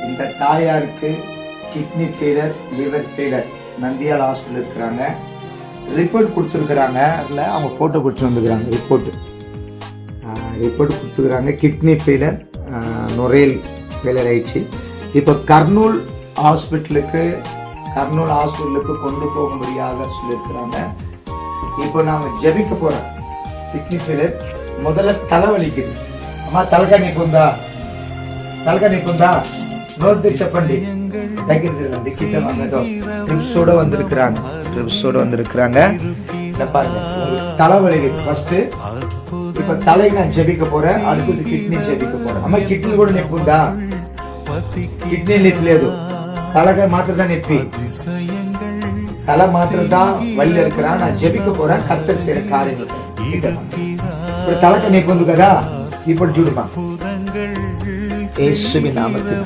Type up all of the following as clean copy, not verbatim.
இந்த தாயாருக்கு kidney failure, liver failure, Nandyal hospital இருக்கிறாங்க. ரிப்போர்ட் கொடுத்துருக்குறாங்க. அதில் அவங்க ஃபோட்டோ பிடிச்சி வந்துக்கிறாங்க. ரிப்போர்ட் கொடுத்துக்கிறாங்க. கிட்னி ஃபெயிலர், நுரையீரல் ஃபெயிலர் ஆயிடுச்சு. இப்போ கர்னூல் ஹாஸ்பிட்டலுக்கு கொண்டு போகும்படியாக சொல்லியிருக்கிறாங்க. இப்போ நாங்கள் ஜெபிக்க போகிறோம். கிட்னி ஃபெயிலர் முதல்ல தலைவலிக்குது. అమ్మా తలకాయ నీకు ఉందా నోరు చెప్పండి. దగ్గర ட்ரிப்ஸோட வந்திருக்கிறாங்க. பாருங்க, தலைவலிக்குது ஃபர்ஸ்ட். இப்ப தலைக்கு நான் ஜெபிக்க போறேன். அடுத்தது கிட்னி ஜெபிக்க போறேன். అమ్మా కిడ్నీ కూడా నొప్పి ఉందా? కిడ్నీ నొప్పి లేదు, தலைக்காய் மாத்திரம் தான் நெப்பி. தலை மாத்திரம் தான் வழியில இருக்கிறான். நான் ஜெபிக்க போறேன். கர்த்தர் செய்யற காரியங்கள் ఇప్పుడు தலைக்காய் నొప్పి ఉంది కదా, ఇప్పుడు చూడమా. యేసువిன் நாமத்தில்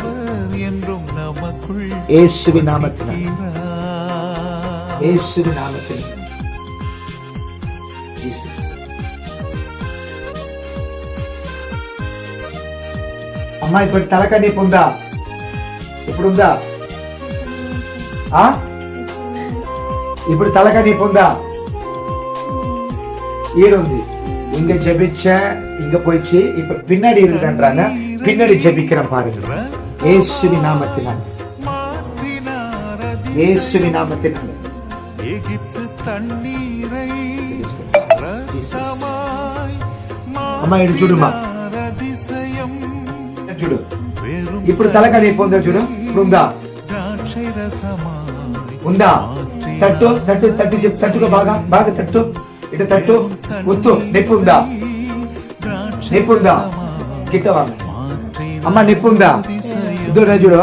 జీసస్. అమ్మా ఇప్పుడు తలకాయ నొప్పి ఉందా? ఇప్పుడు ఉందా? ఇప్పుడు తలకాయ నొప్పి ఉందా? ఈడుంది. இங்க ஜெபிச்ச, இங்க போயிச்சு. இப்ப பின்னாடி இருக்குன்றாங்க. பின்னாடி ஜெபிக்கிறேன் பாருங்க. இயேசுவின் நாமத்தினால் எகிப்து தண்ணீரை అమ్మా ఇటు చూడుమా. చూడు, ఇప్పుడు తలకాయ నొప్పి ఉందా? చూడు, ఇప్పుడు ఉందా? తట్టు తట్టుగా బాగా తట్టు. ఇటు తట్టు, ఒత్తు. నొప్పి ఉందా? கிட்ட வாங்க. அம்மா நெப்பு ఉందా? இதோ చూడు,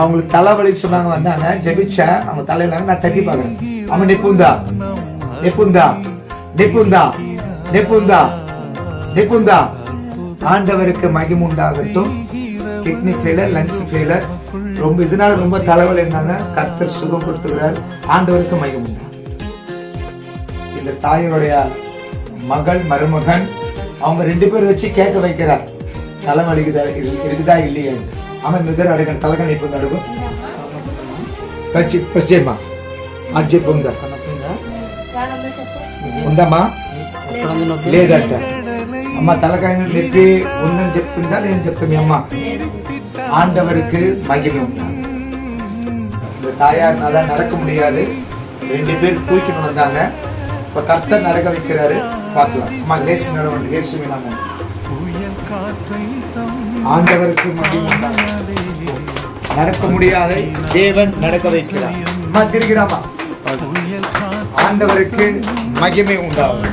அவங்களுக்கு தலைவலி சொன்னாங்க, வந்தாங்க, ஜெபிச்சேன். அவங்க தலையில நான் தட்டி பாக்குறேன். அம்மா நெப்பு ఉందా? ஆண்டவருக்கு மகிமை உண்டாகட்டும். கிட்னி ஃபெயிலர், லங்ஸ் ஃபெயிலர், இதனால ரொம்ப தலைவலி இருந்தாங்க. கர்த்தர் சுகம் கொடுத்துக்கிறார். ஆண்டவருக்கு மகிமை உண்டா. இந்த தாயோடைய மகள், மருமகன், அவங்க 2 பேர் வச்சு கேட்க வைக்கிறார். தலைவலி இருக்குதா இல்லையா? அவன் நிதர் அடகன் தலைகாணி இப்போ அడుగు పశ్చేమా అజ్జి పొందా ఉందమ్మా లేదంట. అమ్మ తలకాయ నొప్పి ఉందని చెప్తుందా లేదని చెప్తా మీ అమ్మ. ஆண்டவருக்கு மகிமை உண்டா. இந்த தாயார்னால நடக்க முடியாது. 2 பேர் தூக்கிட்டு வந்தாங்க. இப்ப கர்த்தர் நடக்க வைக்கிறாரு. பார்க்கலாம். அம்மா லேசு நடவண்டி இயேசுவின் நாமம். ஆண்டவருக்கு மகிமை உண்டா. நடக்க முடியாத தேவன் நடக்க வைக்கிறார். அம்மா திருகிறாமா. ஆண்டவருக்கு மகிமை உண்டாகும்.